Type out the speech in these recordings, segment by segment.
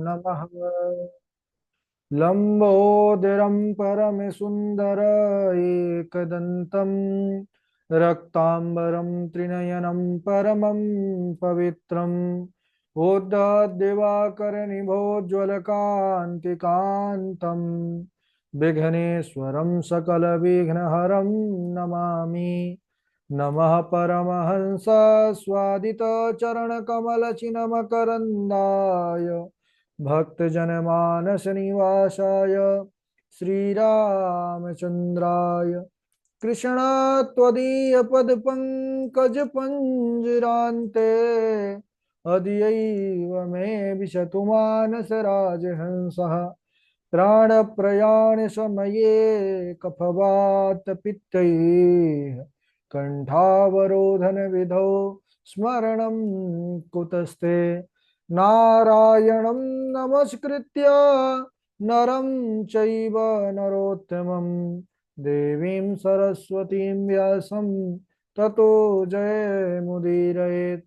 नमः। लंबोदरं परमसुन्दर एकदन्तं रक्तांबरं त्रिनयनं परमं पवित्रम् उद्धद्दिवाकरनिभोज्ज्वलकान्तिकान्तं विघ्नेश्वरं सकलविघ्नहरं नमामि। नमः परमहंस स्वादित चरणकमलचिन्मकरन्दाय भक्तजनमानस निवासाय श्रीरामचन्द्राय कृष्णात्वदीयपदपङ्कजपञ्जरान्ते अद्यैव मे विशतु मानसराजहंसः प्राणप्रयाणसमये कफवातपित्तैः कण्ठावरोधनविधौ स्मरणं कुतस्ते। नारायणं नमस्कृत्य नरं चैव नरोत्तमं देवीं सरस्वतीं व्यासं ततो जयमुदीरयेत्।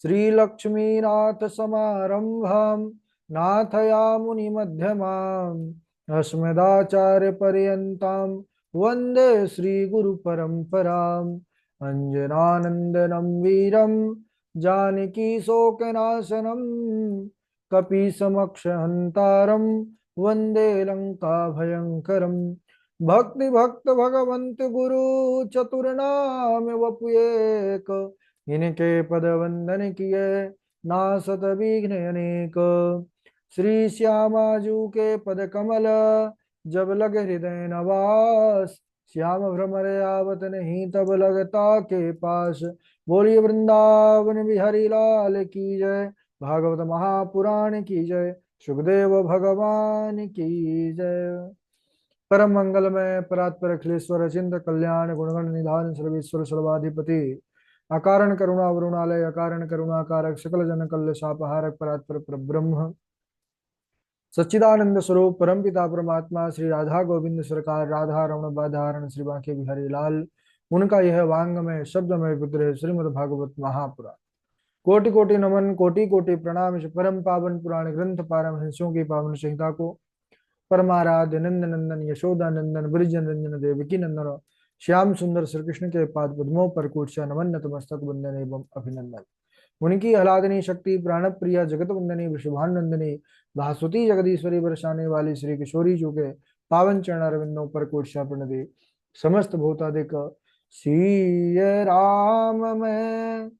श्रीलक्ष्मीनाथसमारम्भां नाथयामुनिमध्यमाम् अस्मदाचार्यपर्यन्तां वन्दे श्रीगुरुपरम्पराम्। अञ्जनानन्दनं वीरं जानकीशोकनाशनं कपीसमक्षहन्तारं वन्दे लङ्काभयङ्करम्। भक्तिभक्त भगवन्त गुरु चतुर्नाम वपुएक इनके पद वंदन किए नासत विघ्न अनेक। श्री श्यामाजू के पद कमल जब लग हृदय नवास श्याम भ्रमर आवत नहीं तब लगता के पास। बोलिए वृंदावन बिहारी लाल की जय। भागवत महापुराण की जय। सुखदेव भगवान की जय। परम मंगलमय परात्पर अखिलेश्वर चिंत कल्याण गुणगण निधान सर्वेश्वर सर्वाधिपति अकारण करुणा वरुणालय अकारण करुणाकारक सकल जन कल्य सापहारक परात्पर परब्रह्म सच्चिदानंद स्वरूप परमपिता परमात्मा श्री राधा गोविंद सरकार राधा रमण बाधारण श्री बांके बिहारी लाल उनका यह वांगमय शब्दमय पुत्र है श्रीमद् भागवत महापुराण। कोटि कोटि नमन कोटि कोटि प्रणाम। इस परम पावन पुराण ग्रंथ पारमहंसों की पावन संहिता को परमाराध्य नंद नंदन यशोदा नंदन ब्रिज रंजन देवकी नंदन श्याम सुंदर श्री कृष्ण के पाद पद्मों पर कूटसा नमन नतमस्तक वंदन एवं अभिनंदन। उनकी आह्लादनी शक्ति प्राण प्रिया जगत वंदनी वृषभानंदनी भास्वती जगदीश्वरी बरसाने वाली श्री किशोरी जी के पावन चरण अरविंदों पर कोटसा प्रणति समस्त भूतादिक सीय राम में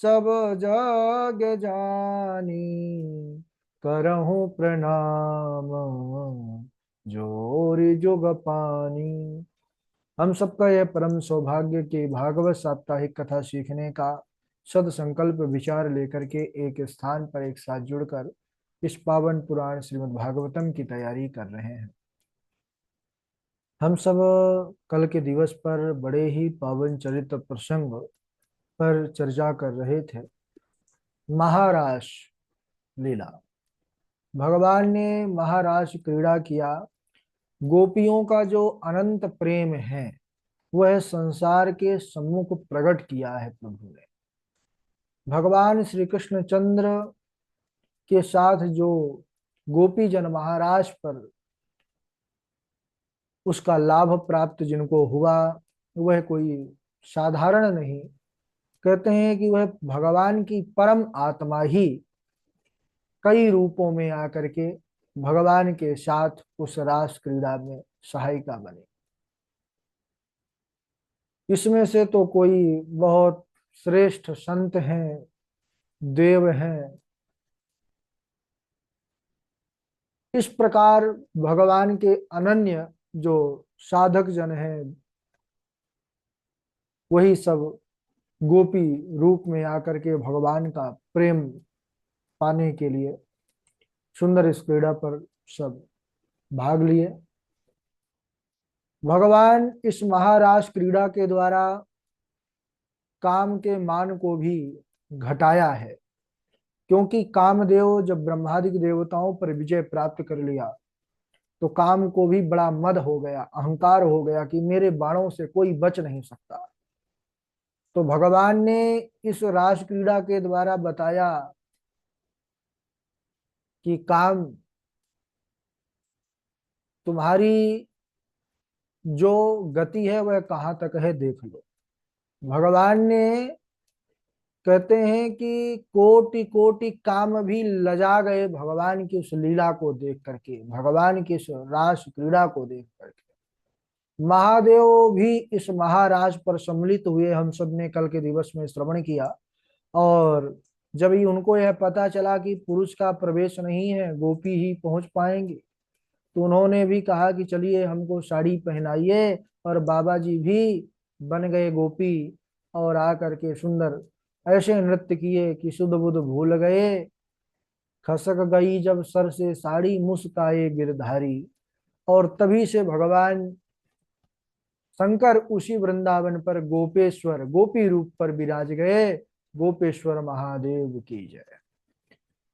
सब जग जानी करहूं प्रणाम जोरी जुग पानी। हम सबका यह परम सौभाग्य कि भागवत साप्ताहिक कथा सीखने का सद संकल्प विचार लेकर के एक स्थान पर एक साथ जुड़कर इस पावन पुराण श्रीमद् भागवतम की तैयारी कर रहे हैं। हम सब कल के दिवस पर बड़े ही पावन चरित्र प्रसंग पर चर्चा कर रहे थे। महारास लीला, भगवान ने महारास क्रीड़ा किया। गोपियों का जो अनंत प्रेम है वह संसार के सम्मुख प्रकट किया है प्रभु ने। भगवान श्री कृष्ण चंद्र के साथ जो गोपी जन महाराज पर उसका लाभ प्राप्त जिनको हुआ वह कोई साधारण नहीं। कहते हैं कि वह भगवान की परम आत्मा ही कई रूपों में आकर के भगवान के साथ उस रास क्रीड़ा में सहायिका बने। इसमें से तो कोई बहुत श्रेष्ठ संत हैं, देव हैं। इस प्रकार भगवान के अनन्य जो साधक जन हैं वही सब गोपी रूप में आकर के भगवान का प्रेम पाने के लिए सुंदर इस क्रीड़ा पर सब भाग लिए। भगवान इस महारास क्रीड़ा के द्वारा काम के मान को भी घटाया है, क्योंकि कामदेव जब ब्रह्मादिक देवताओं पर विजय प्राप्त कर लिया तो काम को भी बड़ा मद हो गया, अहंकार हो गया कि मेरे बाणों से कोई बच नहीं सकता। तो भगवान ने इस रास क्रीड़ा के द्वारा बताया कि काम तुम्हारी जो गति है वह कहाँ तक है देख लो। भगवान ने कहते हैं कि कोटि कोटि काम भी लजा गए भगवान की उस लीला को देख करके, भगवान की उस रास क्रीड़ा को देख करके। महादेव भी इस महाराज पर सम्मिलित हुए, हम सब ने कल के दिवस में श्रवण किया। और जब ही उनको यह पता चला कि पुरुष का प्रवेश नहीं है, गोपी ही पहुंच पाएंगे, तो उन्होंने भी कहा कि चलिए हमको साड़ी पहनाइए। और बाबा जी भी बन गए गोपी और आ करके सुंदर ऐसे नृत्य किए कि सुध बुध भूल गए। खसक गई जब सर से साड़ी, मुस्काए गिरधारी। और तभी से भगवान शंकर उसी वृंदावन पर गोपेश्वर गोपी रूप पर विराज गए। गोपेश्वर महादेव की जय।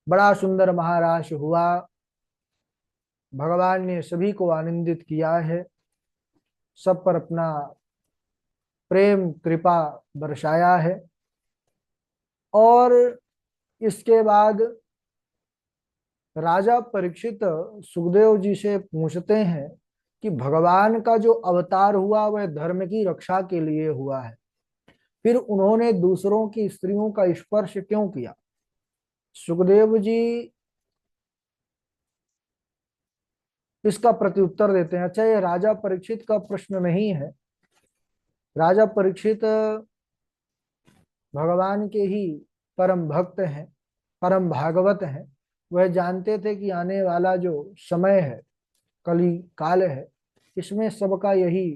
बड़ा सुंदर महारास हुआ। भगवान ने सभी को आनंदित किया है, सब पर अपना प्रेम कृपा बरसाया है। और इसके बाद राजा परीक्षित सुखदेव जी से पूछते हैं कि भगवान का जो अवतार हुआ वह धर्म की रक्षा के लिए हुआ है, फिर उन्होंने दूसरों की स्त्रियों का स्पर्श क्यों किया। सुखदेव जी इसका प्रत्युत्तर देते हैं। अच्छा, ये राजा परीक्षित का प्रश्न नहीं है। राजा परीक्षित भगवान के ही परम भक्त हैं, परम भागवत हैं। वह जानते थे कि आने वाला जो समय है, कली काल है, इसमें सबका यही,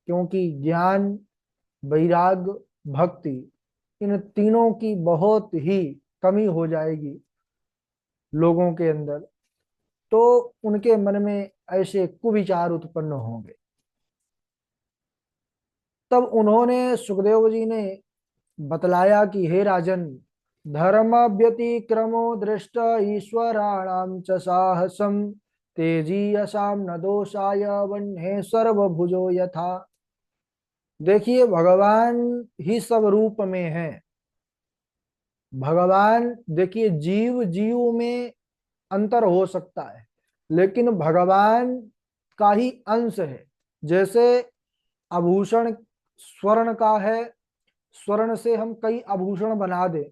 क्योंकि ज्ञान, वैराग्य, भक्ति, इन तीनों की बहुत ही कमी हो जाएगी लोगों के अंदर, तो उनके मन में ऐसे कुविचार उत्पन्न होंगे। तब उन्होंने, सुखदेव जी ने बतलाया कि हे राजन, धर्म व्यतिक्रमो दृष्ट ईश्वराणाम च साहसम, तेजीयसाम न दोषाय वह्ने सर्वभुजो यथा। देखिए, भगवान ही सब रूप में है। भगवान, देखिए, जीव जीव में अंतर हो सकता है, लेकिन भगवान का ही अंश है। जैसे आभूषण स्वर्ण का है, स्वर्ण से हम कई आभूषण बना दें,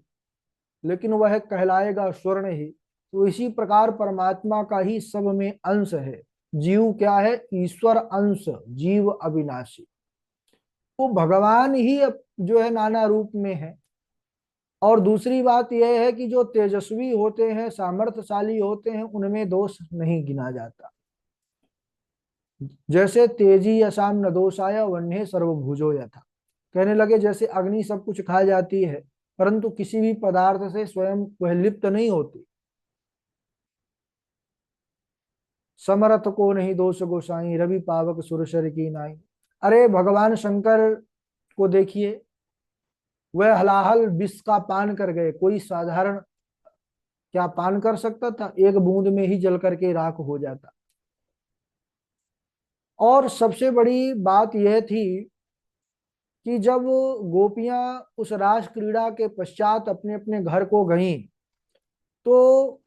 लेकिन वह कहलाएगा स्वर्ण ही। तो इसी प्रकार परमात्मा का ही सब में अंश है। जीव क्या है? ईश्वर अंश, जीव अविनाशी। वो भगवान ही जो है नाना रूप में है। और दूसरी बात यह है कि जो तेजस्वी होते हैं, सामर्थ्यशाली होते हैं, उनमें दोष नहीं गिना जाता। जैसे तेजी असाम न दोषाय वन्य सर्वभुजो यथा। कहने लगे जैसे अग्नि सब कुछ खा जाती है, परंतु किसी भी पदार्थ से स्वयं वह लिप्त नहीं होती। समरथ को नहीं दोष गोसाई, रवि पावक सुरसर की नाई। अरे भगवान शंकर को देखिए, वह हलाहल विष का पान कर गए। कोई साधारण क्या पान कर सकता था? एक बूंद में ही जल करके राख हो जाता। और सबसे बड़ी बात यह थी कि जब गोपियां उस रास क्रीड़ा के पश्चात अपने अपने घर को गईं, तो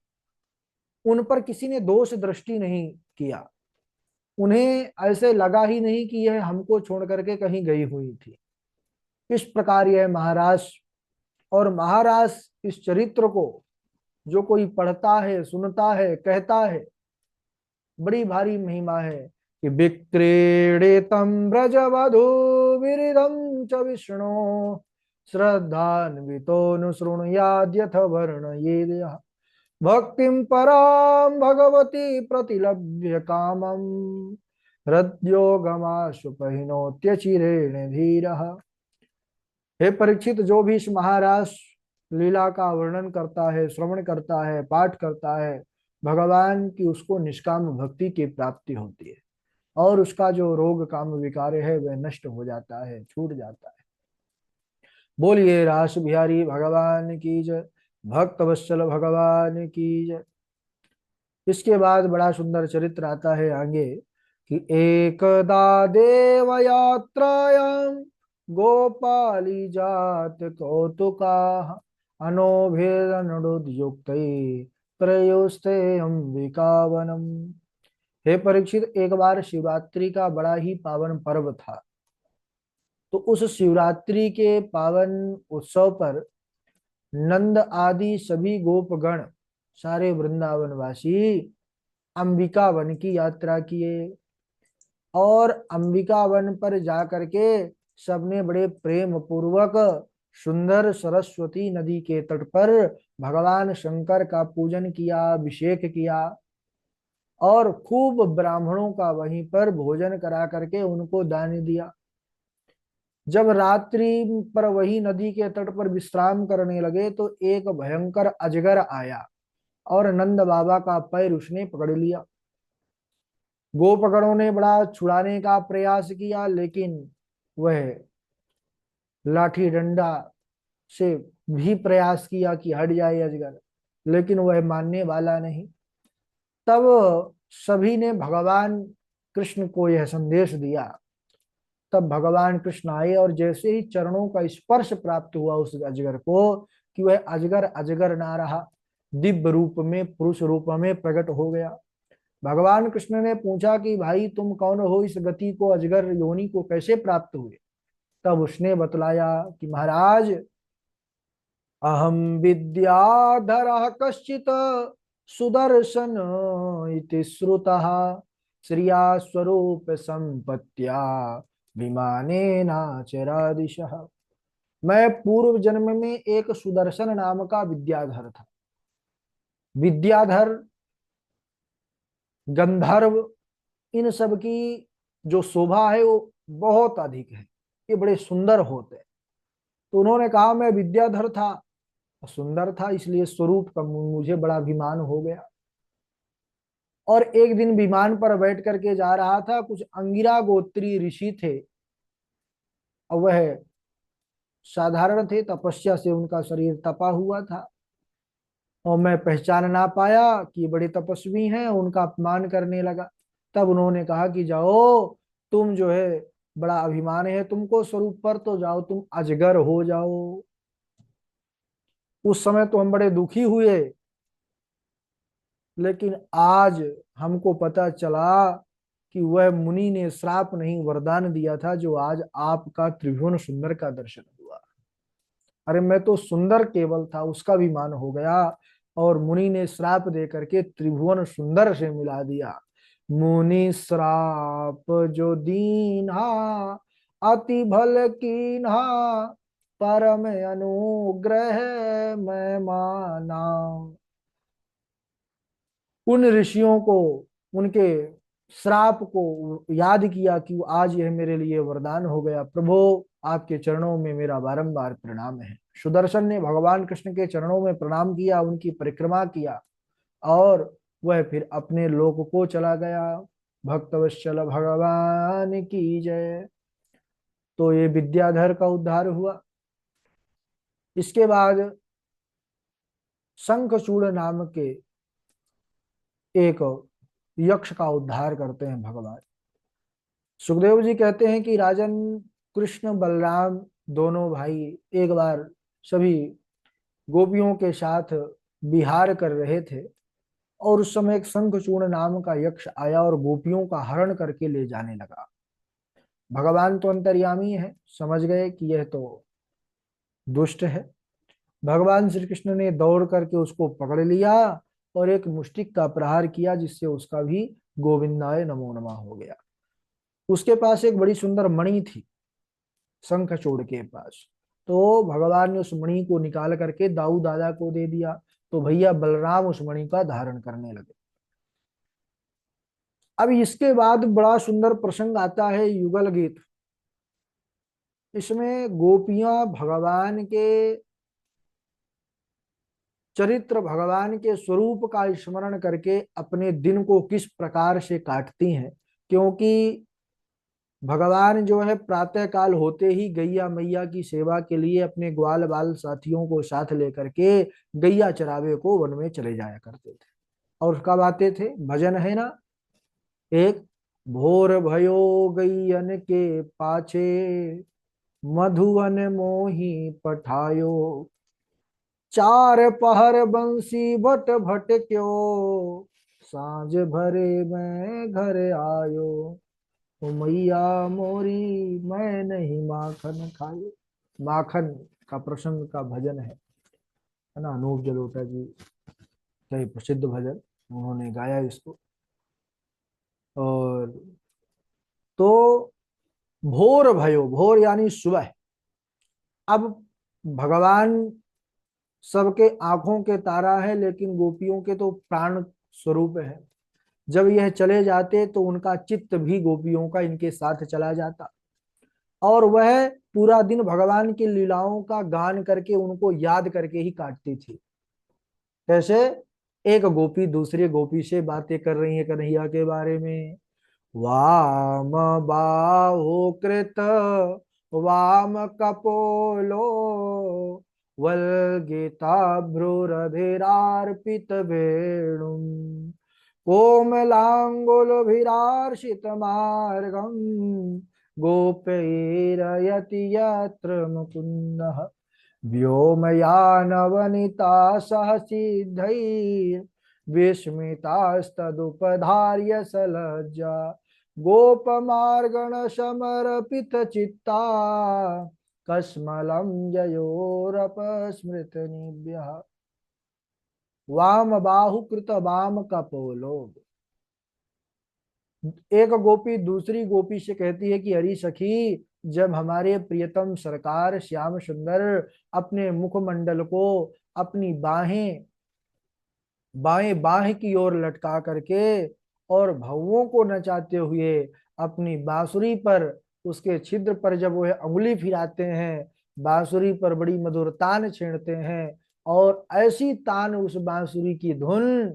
उन पर किसी ने दोष दृष्टि नहीं किया। उन्हें ऐसे लगा ही नहीं कि यह हमको छोड़ करके कहीं गई हुई थी। इस प्रकार यह महाराज, और महाराज इस चरित्र को जो कोई पढ़ता है, सुनता है, कहता है, बड़ी भारी महिमा है कि विक्रीडितम ब्रजवधू विरिदम च विष्णु, श्रद्धान्वितोऽनुशृणुयाद्यथ वर्ण ये भक्तिं परां भगवती प्रतिलभ्य कामं, हृद्योगमाशुपहिनोत्यचिरेण धीरः। हे परीक्षित, जो भी इस महारास लीला का वर्णन करता है, श्रवण करता है, पाठ करता है, भगवान की उसको निष्काम भक्ति की प्राप्ति होती है, और उसका जो रोग काम विकार है वह नष्ट हो जाता है, छूट जाता है। बोलिए रास बिहारी भगवान की जय, भक्त वत्सल भगवान की जय। इसके बाद बड़ा सुंदर चरित्र आता है आगे कि एकदा देव यात्रायां गोपाली जात कौतुका, अनोभेदनुद्युक्त त्रयोस्ते अंबिकावनम। हे परीक्षित, एक बार शिवरात्रि का बड़ा ही पावन पर्व था। तो उस शिवरात्रि के पावन उत्सव पर नंद आदि सभी गोपगण, सारे वृंदावन वासी अंबिका वन की यात्रा किए। और अंबिका वन पर जाकर के सबने बड़े प्रेम पूर्वक सुंदर सरस्वती नदी के तट पर भगवान शंकर का पूजन किया, अभिषेक किया और खूब ब्राह्मणों का वहीं पर भोजन करा करके उनको दान दिया। जब रात्रि पर वही नदी के तट पर विश्राम करने लगे तो एक भयंकर अजगर आया और नंद बाबा का पैर उसने पकड़ लिया। गोपगणों ने बड़ा छुड़ाने का प्रयास किया, लेकिन वह लाठी डंडा से भी प्रयास किया कि हट जाए अजगर, लेकिन वह मानने वाला नहीं। तब सभी ने भगवान कृष्ण को यह संदेश दिया। तब भगवान कृष्ण आए और जैसे ही चरणों का स्पर्श प्राप्त हुआ उस अजगर को, कि वह अजगर अजगर ना रहा, दिव्य रूप में, पुरुष रूप में प्रकट हो गया। भगवान कृष्ण ने पूछा कि भाई तुम कौन हो, इस गति को, अजगर योनि को कैसे प्राप्त हुए। तब उसने बतलाया कि महाराज, अहम विद्याधर कश्चित सुदर्शन इति श्रुतः श्रिया स्वरूप संपत्त्या विमानेन चरादिशः। मैं पूर्व जन्म में एक सुदर्शन नाम का विद्याधर था। विद्याधर, गंधर्व, इन सब की जो शोभा है वो बहुत अधिक है, ये बड़े सुंदर होते हैं। तो उन्होंने कहा मैं विद्याधर था, सुंदर था, इसलिए स्वरूप का मुझे बड़ा अभिमान हो गया। और एक दिन विमान पर बैठ करके जा रहा था, कुछ अंगिरा गोत्री ऋषि थे और वह साधारण थे, तपस्या से उनका शरीर तपा हुआ था और मैं पहचान ना पाया कि बड़े तपस्वी हैं, उनका अपमान करने लगा। तब उन्होंने कहा कि जाओ, तुम जो है बड़ा अभिमान है तुमको स्वरूप पर, तो जाओ तुम अजगर हो जाओ। उस समय तो हम बड़े दुखी हुए, लेकिन आज हमको पता चला कि वह मुनि ने श्राप नहीं वरदान दिया था, जो आज आपका त्रिभुवन सुंदर का दर्शन हुआ। अरे मैं तो सुंदर केवल था, उसका भी मान हो गया और मुनि ने श्राप दे करके त्रिभुवन सुंदर से मिला दिया। मुनि श्राप जो दीन्हा अति भल कीन्हा परम अनुग्रह मैं माना। उन ऋषियों को, उनके श्राप को याद किया कि आज यह मेरे लिए वरदान हो गया। प्रभु, आपके चरणों में मेरा बारंबार प्रणाम है। सुदर्शन ने भगवान कृष्ण के चरणों में प्रणाम किया, उनकी परिक्रमा किया और वह फिर अपने लोक को चला गया। भक्तवत्सल भगवान की जय। तो ये विद्याधर का उद्धार हुआ। इसके बाद शंखचूड़ नाम के एक यक्ष का उद्धार करते हैं भगवान। सुखदेव जी कहते हैं कि राजन, कृष्ण बलराम दोनों भाई एक बार सभी गोपियों के साथ विहार कर रहे थे और उस समय एक शंखचूड़ नाम का यक्ष आया और गोपियों का हरण करके ले जाने लगा। भगवान तो अंतर्यामी है, समझ गए कि यह तो दुष्ट है। भगवान श्री कृष्ण ने दौड़ करके उसको पकड़ लिया और एक मुष्टिक का प्रहार किया, जिससे उसका भी गोविंदाय नमो नमः हो गया। उसके पास एक बड़ी सुंदर मणि थी, शंखचूड़ के पास। तो भगवान ने उस मणि को निकाल करके दाऊ दादा को दे दिया। तो भैया बलराम उस मणि का धारण करने लगे। अब इसके बाद बड़ा सुंदर प्रसंग आता है, युगल गीत। इसमें गोपियां भगवान के चरित्र, भगवान के स्वरूप का स्मरण करके अपने दिन को किस प्रकार से काटती हैं। क्योंकि भगवान जो है प्रातः काल होते ही गैया मैया की सेवा के लिए अपने ग्वाल बाल साथियों को साथ लेकर के गैया चरावे को वन में चले जाया करते थे। और कब आते थे, भजन है ना एक, भोर भयो गैयन के पाछे मधुवन मोही पठायो चार पहर बंसी भट भट क्यों, सांझ भरे मैं घर आयो, ओ मैया मोरी मैं नहीं माखन खायो। माखन का प्रसंग का भजन है ना, अनूप जलोटा जी का ये प्रसिद्ध भजन, उन्होंने गाया इसको। और तो भोर भयो, भोर यानी सुबह। अब भगवान सबके आंखों के तारा है, लेकिन गोपियों के तो प्राण स्वरूप है। जब यह चले जाते तो उनका चित्त भी गोपियों का इनके साथ चला जाता, और वह पूरा दिन भगवान की लीलाओं का गान करके उनको याद करके ही काटती थी। कैसे? एक गोपी दूसरी गोपी से बातें कर रही है कन्हैया के बारे में। वाम बाहु कृत वाम कपोलो, वल्गिताभ्रुरधिरार्पित वेणुम्, कोमलाङ्गुलभिरार्चितमार्गम्, गोपैरयति यत्र मुकुन्दः, व्योमयानवनिता सह सिद्धैर्विस्मितास्तदुपधार्य सलज्जा, गोपमार्गण समर्पित चित्ता, कस्मलं जयोरपस्मृतनिभ्यः। वाम बाहुकृत वाम कपोलो। एक गोपी दूसरी गोपी से कहती है कि अरे सखी, जब हमारे प्रियतम सरकार श्याम सुंदर अपने मुखमंडल को अपनी बाहें बाएं बाह की ओर लटका करके और भवों को नचाते हुए अपनी बांसुरी पर, उसके छिद्र पर जब वह अंगुली फिराते हैं, बांसुरी पर बड़ी मधुर तान छेड़ते हैं, और ऐसी तान उस बांसुरी की धुन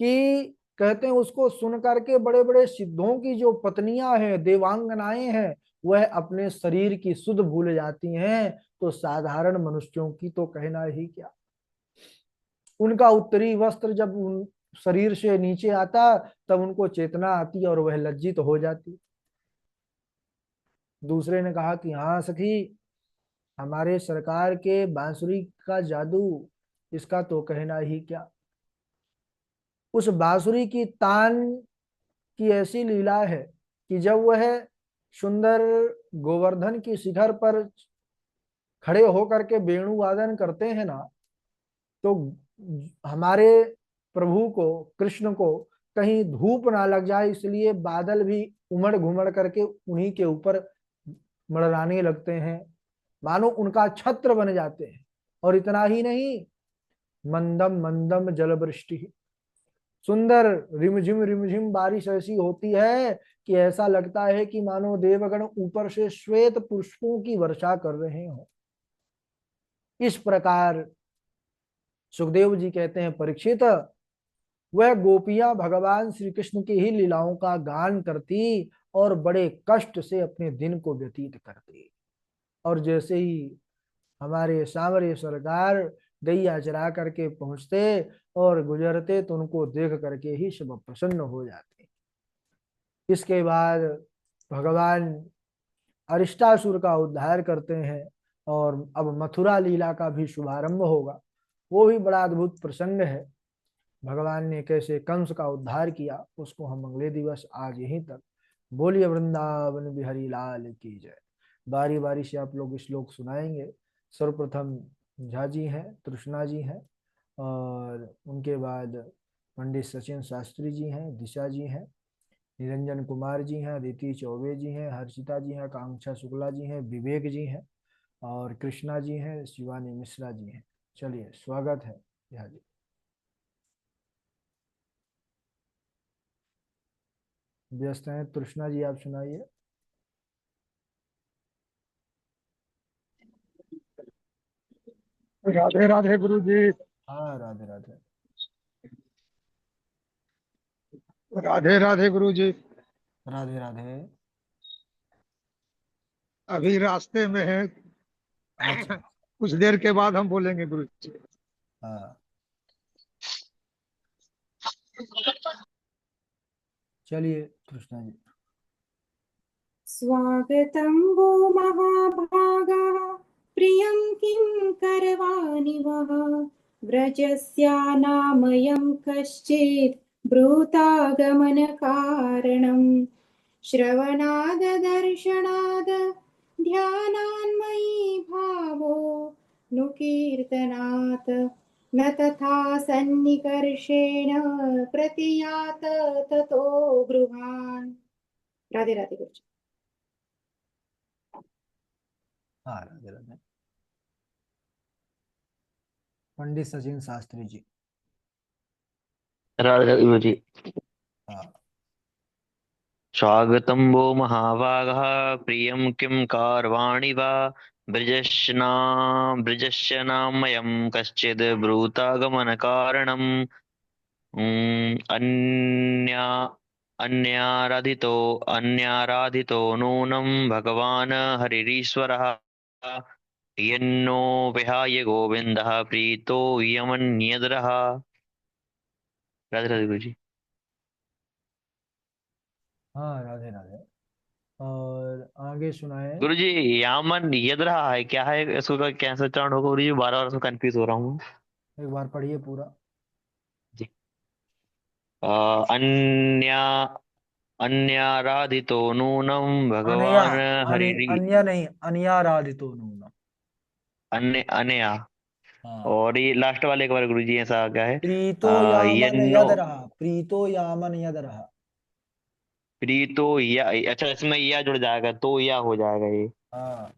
कि कहते हैं उसको सुन करके बड़े बड़े सिद्धों की जो पत्नियां हैं, देवांगनाएं हैं, वह अपने शरीर की सुध भूल जाती हैं। तो साधारण मनुष्यों की तो कहना ही क्या। उनका उत्तरी वस्त्र जब उन शरीर से नीचे आता, तब उनको चेतना आती और वह लज्जित हो जाती। दूसरे ने कहा कि हाँ सखी, हमारे सरकार के बांसुरी का जादू, इसका तो कहना ही क्या। उस बांसुरी की तान की ऐसी लीला है कि जब वह सुंदर गोवर्धन की शिखर पर खड़े होकर के वेणु वादन करते हैं ना, तो हमारे प्रभु को, कृष्ण को कहीं धूप ना लग जाए, इसलिए बादल भी उमड़ घुमड़ करके उन्हीं के ऊपर मंडराने लगते हैं, मानो उनका छत्र बन जाते हैं। और इतना ही नहीं, मंदम मंदम जल वृष्टि, सुंदर रिमझिम रिमझिम बारिश ऐसी होती है कि ऐसा लगता है कि मानो देवगण ऊपर से श्वेत पुष्पों की वर्षा कर रहे हो। इस प्रकार सुखदेव जी कहते हैं, परीक्षित, वह गोपियां भगवान श्री कृष्ण की ही लीलाओं का गान करती और बड़े कष्ट से अपने दिन को व्यतीत करती। और जैसे ही हमारे सांवरे सरकार गैया चरा करके पहुंचते और गुजरते, तो उनको देख करके ही सब प्रसन्न हो जाते। इसके बाद भगवान अरिष्टासुर का उद्धार करते हैं, और अब मथुरा लीला का भी शुभारंभ होगा। वो भी बड़ा अद्भुत प्रसंग है। भगवान ने कैसे कंस का उद्धार किया, उसको हम अगले दिवस आज यहीं तक। बोलिए वृंदावन बिहारी लाल की जय। बारी बारी से आप लोग श्लोक सुनाएंगे। सर्वप्रथम झा जी हैं, तृष्णा जी हैं, और उनके बाद पंडित सचिन शास्त्री जी हैं, दिशा जी हैं, निरंजन कुमार जी हैं, अदिति चौबे जी हैं, हर्षिता जी हैं, कांक्षा शुक्ला जी हैं, विवेक जी हैं, और कृष्णा जी हैं, शिवानी मिश्रा जी हैं। चलिए, स्वागत है झा जी। व्यस्त हैं तृष्णा जी, आप सुनाइए। राधे राधे गुरु जी। हाँ, राधे राधे। राधे राधे गुरु जी। राधे राधे। अभी रास्ते में है। अच्छा। कुछ देर के बाद हम बोलेंगे गुरु जी। हाँ, चलिए कृष्णा जी। स्वागतं वो महाभागाः प्रियं किं करवाणि वः व्रजस्यानामयं कश्चित् ब्रूतागमनकारणम् श्रवणाद दर्शनाद ध्यानान्मयी भावो नु कीर्तनात् न तथा सन्निकर्षेण प्रतियात ततो गृहान्। राधे राधे गुरुजी। हाँ राधे राधे। पंडित सचिन शास्त्री जी। राधे राधे गुरु जी। हाँ। स्वागतं वो महाभागः प्रियं किं कार्वाणि वा ब्रजस्य नामयं कश्चिद् ब्रूतागमनकारणम् अन्या अन्याराधितो नूनं भगवान् हरिरीश्वरः यन्नो विहाय गोविन्दः प्रीतो यमन्यदरः। राधे राधे गुरु जी। हाँ राधे राधे। और आगे सुनाए। गुरु जी यामन यद रहा है क्या है, इसको का कैसे उच्चारण होगा गुरु जी, बार बार उसको कंफ्यूज हो रहा हूँ। एक बार पढ़िए पूरा। जी। अन्या अन्याराधितो नूनं अनया। भगवान हरिरि। अन्य नहीं, अन्याराधितो नूना। अन्य अनया। हाँ। और ये लास्ट वाले एक बार गुरु जी ऐसा क्या है? प्रीतो यामन यन्नो यद रहा, प्रीतो यामन यद रहा। प्रीतो या, अच्छा इसमें या जुड़ जाएगा तो या हो जाएगा ये। हाँ।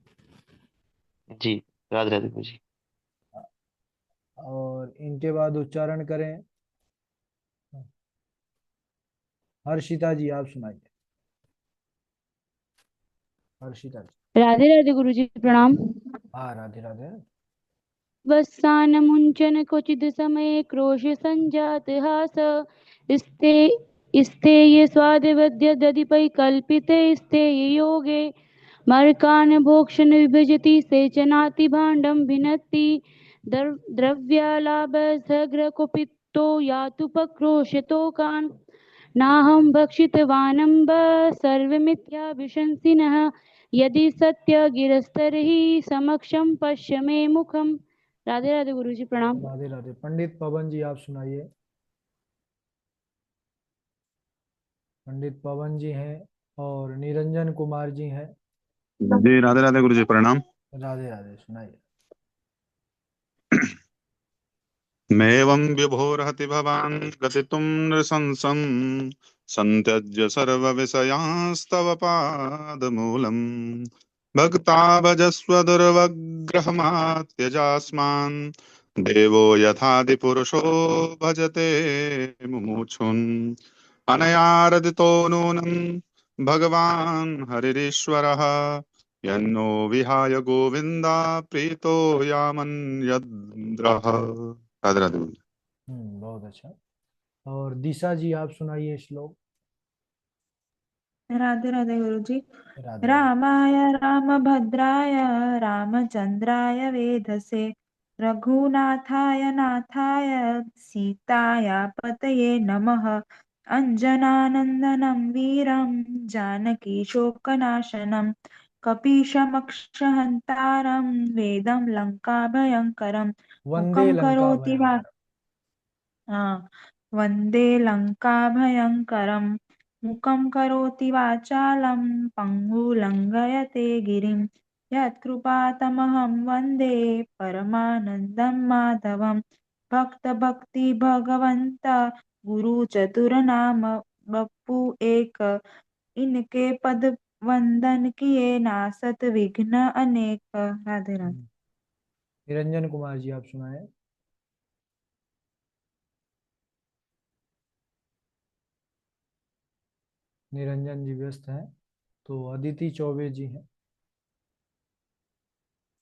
जी। राधे राधे गुरु जी। और इनके बाद उच्चारण करें। हर्षिता जी आप सुनाइए। हर्षिता जी। राधे राधे गुरु जी प्रणाम। हाँ राधे राधे। वस्सानमुञ्चन क्वचिद् समये क्रोश सञ्जात हास स्थे स्थेय स्वादिवद्यदधिपै कल्पिते स्थेय योगे मर्कान् भोक्षन् विभजति सेचनाति भाण्डं भिन्नति द्रव्यालाभसघ्रकुपितो यातुपक्रोशतोकान् नाहं भक्षितवानम्ब सर्वमिथ्याभिशंसिनः यदि सत्य गिरस्तर्हि समक्षं पश्य मे मुखम। राधे राधे गुरु जी प्रणाम। राधे राधे। पंडित पवन जी आप सुनाइए। पंडित पवन जी हैं और निरंजन कुमार जी हैं। जी राधे राधे गुरु जी प्रणाम। राधे राधे सुनाइए। मेवं विभोर्हति भवान् गतितुं नृशंसं सन्त्यज्य सर्वविषयांस्तव पादमूलम् भक्ता भजस्व दुर्वग्रहमात्यजास्मान् देवो यथादिपुरुषो भजते मुमुक्षुन् अनयारदितो नूनं भगवान् हरिरीश्वरः यन्नो विहाय गोविन्दा प्रीतो यामन्यद्रः। राधे राधे। बहुत अच्छा। और दिशा जी आप सुनाइए श्लोक। राधे राधे गुरु जी। राधे राधे। रामाय रामभद्राय रामचंद्राय वेधसे रघुनाथाय नाथाय सीताय पतये नमः अंजनानंदनं वीरं जानकी शोकनाशनं कपीशमक्षहन्तारं वेदं लंकाभयंकरं वंदे मुखं लंका करोति वा भयंकर। वन्दे लङ्काभयङ्करं मुखं करोति वाचालं पङ्गुलङ्घयते गिरिं यत्कृपातमहं वन्दे परमानन्दं माधवं भक्त गुरु चतुरनाम बप्पू एक इनके पद वंदन किए नासत विघ्न अनेक। राधे राधे। निरंजन कुमार जी आप सुनाए। निरंजन जी व्यस्त हैं तो अदिति चौबे जी हैं।